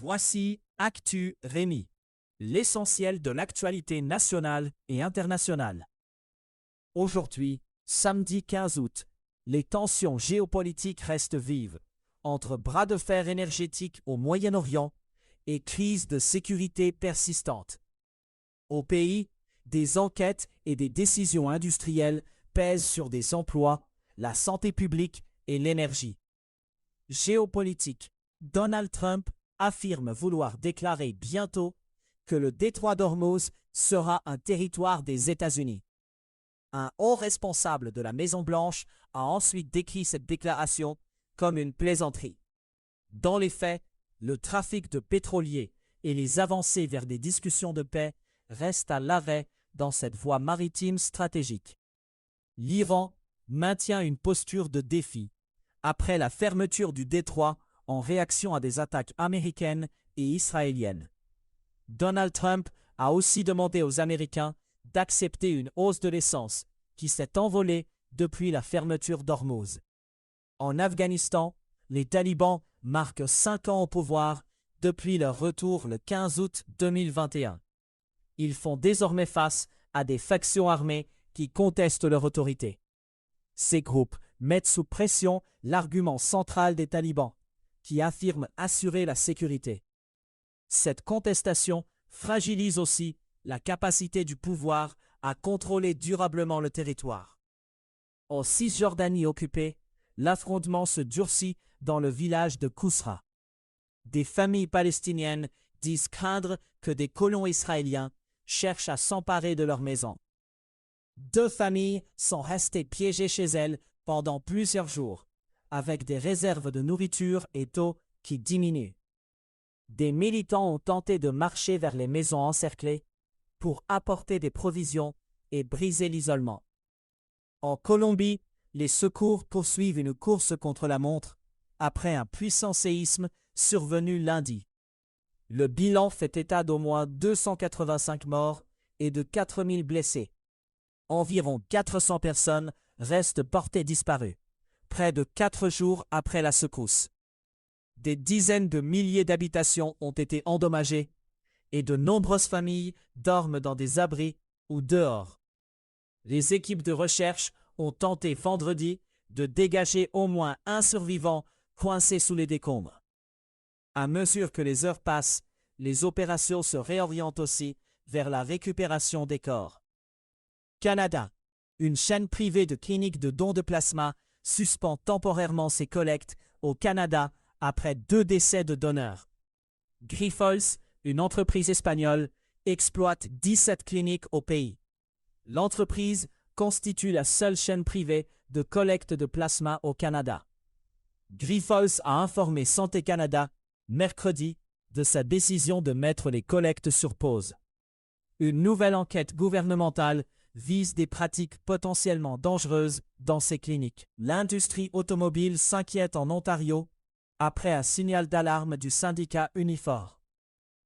Voici Actu Rémi, l'essentiel de l'actualité nationale et internationale. Aujourd'hui, samedi 15 août, les tensions géopolitiques restent vives entre bras de fer énergétique au Moyen-Orient et crise de sécurité persistante. Au pays, des enquêtes et des décisions industrielles pèsent sur des emplois, la santé publique et l'énergie. Géopolitique. Donald Trump affirme vouloir déclarer bientôt que le détroit d'Ormuz sera un territoire des États-Unis. Un haut responsable de la Maison-Blanche a ensuite décrit cette déclaration comme une plaisanterie. Dans les faits, le trafic de pétroliers et les avancées vers des discussions de paix restent à l'arrêt dans cette voie maritime stratégique. L'Iran maintient une posture de défi après la fermeture du détroit en réaction à des attaques américaines et israéliennes. Donald Trump a aussi demandé aux Américains d'accepter une hausse de l'essence qui s'est envolée depuis la fermeture d'Ormuz. En Afghanistan, les talibans marquent 5 ans au pouvoir depuis leur retour le 15 août 2021. Ils font désormais face à des factions armées qui contestent leur autorité. Ces groupes mettent sous pression l'argument central des talibans, qui affirment assurer la sécurité. Cette contestation fragilise aussi la capacité du pouvoir à contrôler durablement le territoire. En Cisjordanie occupée, l'affrontement se durcit dans le village de Kousra. Des familles palestiniennes disent craindre que des colons israéliens cherchent à s'emparer de leurs maisons. 2 familles sont restées piégées chez elles pendant plusieurs jours, avec des réserves de nourriture et d'eau qui diminuent. Des militants ont tenté de marcher vers les maisons encerclées pour apporter des provisions et briser l'isolement. En Colombie, les secours poursuivent une course contre la montre après un puissant séisme survenu lundi. Le bilan fait état d'au moins 285 morts et de 4000 blessés. Environ 400 personnes restent portées disparues, près de 4 jours après la secousse. Des dizaines de milliers d'habitations ont été endommagées et de nombreuses familles dorment dans des abris ou dehors. Les équipes de recherche ont tenté vendredi de dégager au moins un survivant coincé sous les décombres. À mesure que les heures passent, les opérations se réorientent aussi vers la récupération des corps. Canada. Une chaîne privée de cliniques de dons de plasma suspend temporairement ses collectes au Canada après 2 décès de donneurs. Grifols, une entreprise espagnole, exploite 17 cliniques au pays. L'entreprise constitue la seule chaîne privée de collecte de plasma au Canada. Grifols a informé Santé Canada mercredi de sa décision de mettre les collectes sur pause. Une nouvelle enquête gouvernementale vise des pratiques potentiellement dangereuses dans ces cliniques. L'industrie automobile s'inquiète en Ontario après un signal d'alarme du syndicat Unifor.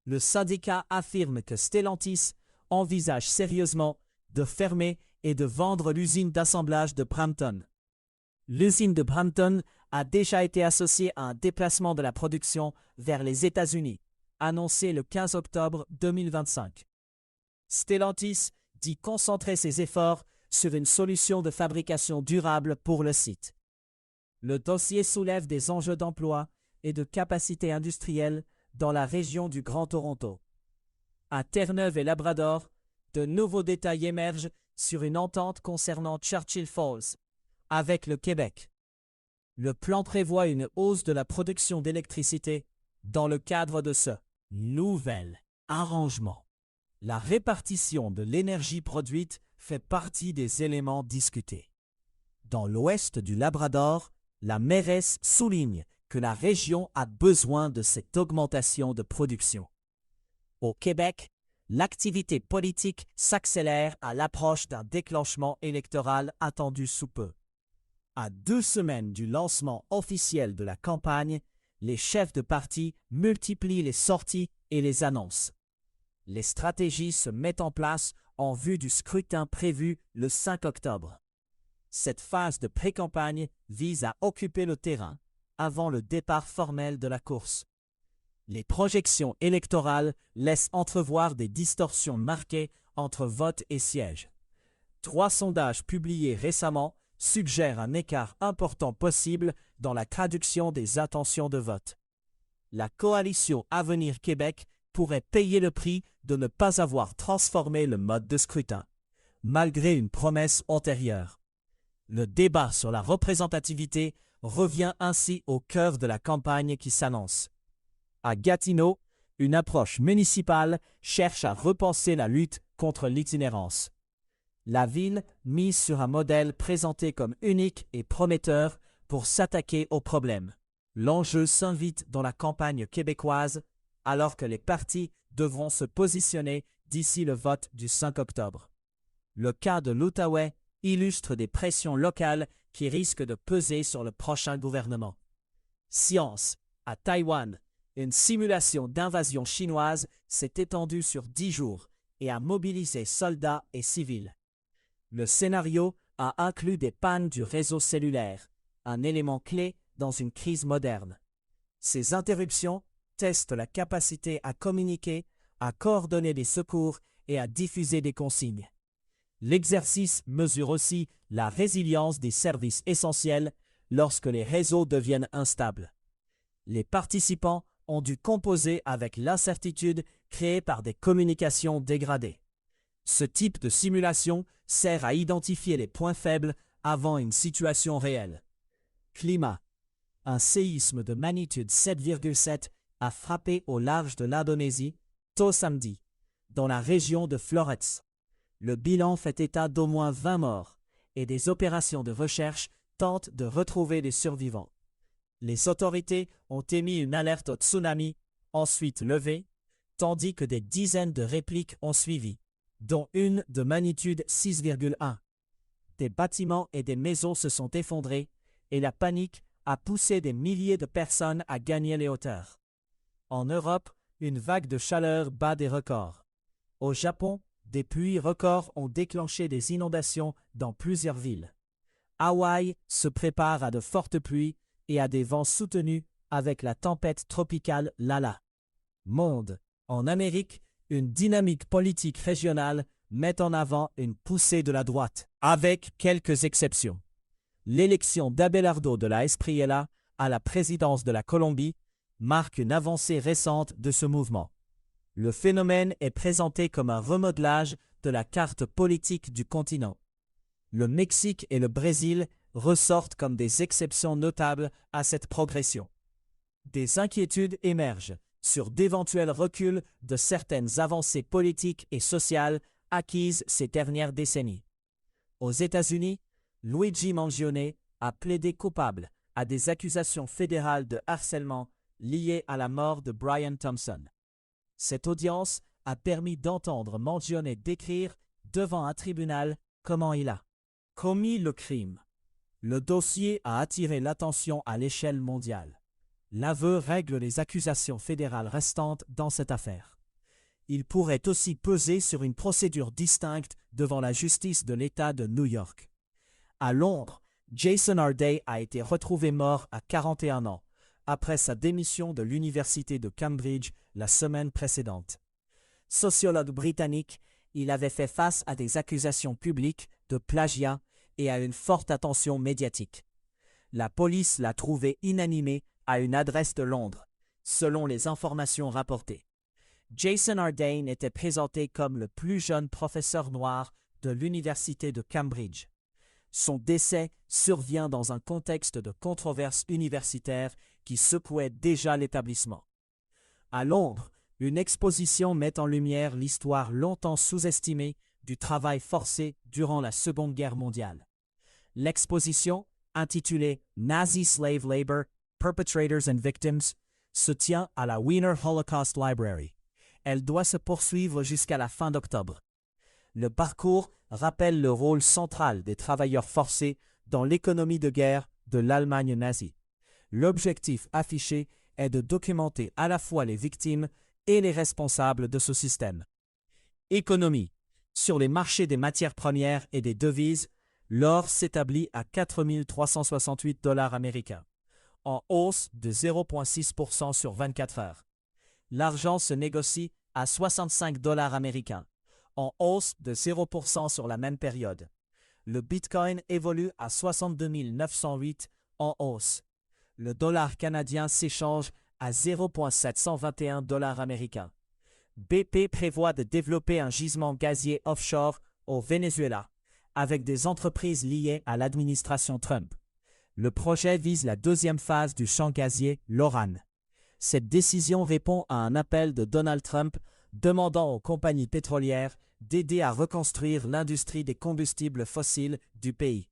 Le syndicat affirme que Stellantis envisage sérieusement de fermer et de vendre l'usine d'assemblage de Brampton. L'usine de Brampton a déjà été associée à un déplacement de la production vers les États-Unis, annoncé le 15 octobre 2025. Stellantis dit concentrer ses efforts sur une solution de fabrication durable pour le site. Le dossier soulève des enjeux d'emploi et de capacité industrielle dans la région du Grand Toronto. À Terre-Neuve et Labrador, de nouveaux détails émergent sur une entente concernant Churchill Falls avec le Québec. Le plan prévoit une hausse de la production d'électricité dans le cadre de ce nouvel arrangement. La répartition de l'énergie produite fait partie des éléments discutés. Dans l'ouest du Labrador, la mairesse souligne que la région a besoin de cette augmentation de production. Au Québec, l'activité politique s'accélère à l'approche d'un déclenchement électoral attendu sous peu. À 2 semaines du lancement officiel de la campagne, les chefs de parti multiplient les sorties et les annonces. Les stratégies se mettent en place en vue du scrutin prévu le 5 octobre. Cette phase de pré-campagne vise à occuper le terrain avant le départ formel de la course. Les projections électorales laissent entrevoir des distorsions marquées entre vote et siège. 3 sondages publiés récemment suggèrent un écart important possible dans la traduction des intentions de vote. La coalition Avenir Québec pourrait payer le prix de ne pas avoir transformé le mode de scrutin, malgré une promesse antérieure. Le débat sur la représentativité revient ainsi au cœur de la campagne qui s'annonce. À Gatineau, une approche municipale cherche à repenser la lutte contre l'itinérance. La ville mise sur un modèle présenté comme unique et prometteur pour s'attaquer au problème. L'enjeu s'invite dans la campagne québécoise alors que les partis devront se positionner d'ici le vote du 5 octobre. Le cas de l'Outaouais illustre des pressions locales qui risquent de peser sur le prochain gouvernement. Science. À Taïwan, une simulation d'invasion chinoise s'est étendue sur 10 jours et a mobilisé soldats et civils. Le scénario a inclus des pannes du réseau cellulaire, un élément clé dans une crise moderne. Ces interruptions testent la capacité à communiquer, à coordonner des secours et à diffuser des consignes. L'exercice mesure aussi la résilience des services essentiels lorsque les réseaux deviennent instables. Les participants ont dû composer avec l'incertitude créée par des communications dégradées. Ce type de simulation sert à identifier les points faibles avant une situation réelle. Climat. Un séisme de magnitude 7,7 a frappé au large de l'Indonésie, tôt samedi, dans la région de Flores. Le bilan fait état d'au moins 20 morts et des opérations de recherche tentent de retrouver les survivants. Les autorités ont émis une alerte au tsunami, ensuite levée, tandis que des dizaines de répliques ont suivi, dont une de magnitude 6,1. Des bâtiments et des maisons se sont effondrés et la panique a poussé des milliers de personnes à gagner les hauteurs. En Europe, une vague de chaleur bat des records. Au Japon, des pluies records ont déclenché des inondations dans plusieurs villes. Hawaï se prépare à de fortes pluies et à des vents soutenus avec la tempête tropicale Lala. Monde. En Amérique, une dynamique politique régionale met en avant une poussée de la droite, avec quelques exceptions. L'élection d'Abelardo de la Espriella à la présidence de la Colombie marque une avancée récente de ce mouvement. Le phénomène est présenté comme un remodelage de la carte politique du continent. Le Mexique et le Brésil ressortent comme des exceptions notables à cette progression. Des inquiétudes émergent sur d'éventuels reculs de certaines avancées politiques et sociales acquises ces dernières décennies. Aux États-Unis, Luigi Mangione a plaidé coupable à des accusations fédérales de harcèlement liées à la mort de Brian Thompson. Cette audience a permis d'entendre Mangione décrire devant un tribunal comment il a commis le crime. Le dossier a attiré l'attention à l'échelle mondiale. L'aveu règle les accusations fédérales restantes dans cette affaire. Il pourrait aussi peser sur une procédure distincte devant la justice de l'État de New York. À Londres, Jason Harday a été retrouvé mort à 41 ans, après sa démission de l'université de Cambridge la semaine précédente. Sociologue britannique, il avait fait face à des accusations publiques de plagiat et à une forte attention médiatique. La police l'a trouvé inanimé à une adresse de Londres, selon les informations rapportées. Jason Harday était présenté comme le plus jeune professeur noir de l'université de Cambridge. Son décès survient dans un contexte de controverse universitaire qui secouait déjà l'établissement. À Londres, une exposition met en lumière l'histoire longtemps sous-estimée du travail forcé durant la Seconde Guerre mondiale. L'exposition, intitulée Nazi Slave Labor, Perpetrators and Victims, se tient à la Wiener Holocaust Library. Elle doit se poursuivre jusqu'à la fin d'octobre. Le parcours rappelle le rôle central des travailleurs forcés dans l'économie de guerre de l'Allemagne nazie. L'objectif affiché est de documenter à la fois les victimes et les responsables de ce système. Économie. Sur les marchés des matières premières et des devises, l'or s'établit à 4 368 $ américains, en hausse de 0,6% sur 24 heures. L'argent se négocie à 65 dollars américains, en hausse de 0% sur la même période. Le Bitcoin évolue à 62 908 en hausse. Le dollar canadien s'échange à 0,721 dollars américains. BP prévoit de développer un gisement gazier offshore au Venezuela, avec des entreprises liées à l'administration Trump. Le projet vise la deuxième phase du champ gazier Loran. Cette décision répond à un appel de Donald Trump demandant aux compagnies pétrolières d'aider à reconstruire l'industrie des combustibles fossiles du pays.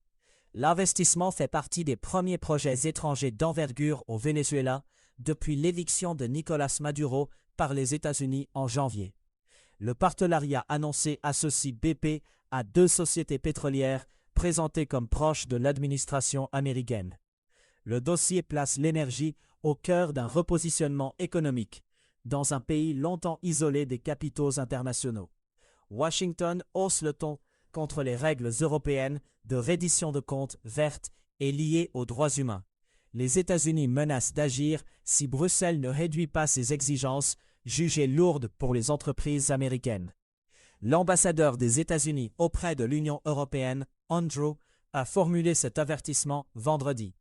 L'investissement fait partie des premiers projets étrangers d'envergure au Venezuela depuis l'éviction de Nicolás Maduro par les États-Unis en janvier. Le partenariat annoncé associe BP à 2 sociétés pétrolières présentées comme proches de l'administration américaine. Le dossier place l'énergie au cœur d'un repositionnement économique dans un pays longtemps isolé des capitaux internationaux. Washington hausse le ton contre les règles européennes de reddition de comptes vertes et liées aux droits humains. Les États-Unis menacent d'agir si Bruxelles ne réduit pas ses exigences, jugées lourdes pour les entreprises américaines. L'ambassadeur des États-Unis auprès de l'Union européenne, Andrew, a formulé cet avertissement vendredi.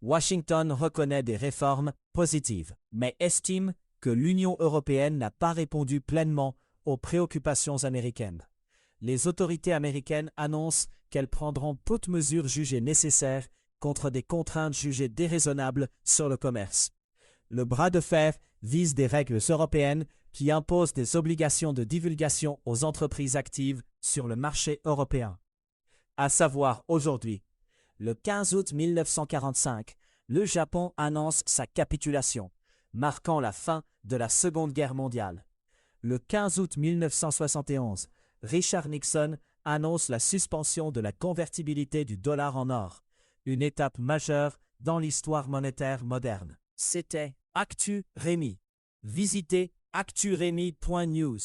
Washington reconnaît des réformes positives, mais estime que l'Union européenne n'a pas répondu pleinement aux préoccupations américaines. Les autorités américaines annoncent qu'elles prendront toutes mesures jugées nécessaires contre des contraintes jugées déraisonnables sur le commerce. Le bras de fer vise des règles européennes qui imposent des obligations de divulgation aux entreprises actives sur le marché européen. À savoir aujourd'hui, le 15 août 1945, le Japon annonce sa capitulation, marquant la fin de la Seconde Guerre mondiale. Le 15 août 1971, Richard Nixon annonce la suspension de la convertibilité du dollar en or, une étape majeure dans l'histoire monétaire moderne. C'était Actu Rémi. Visitez acturemi.news.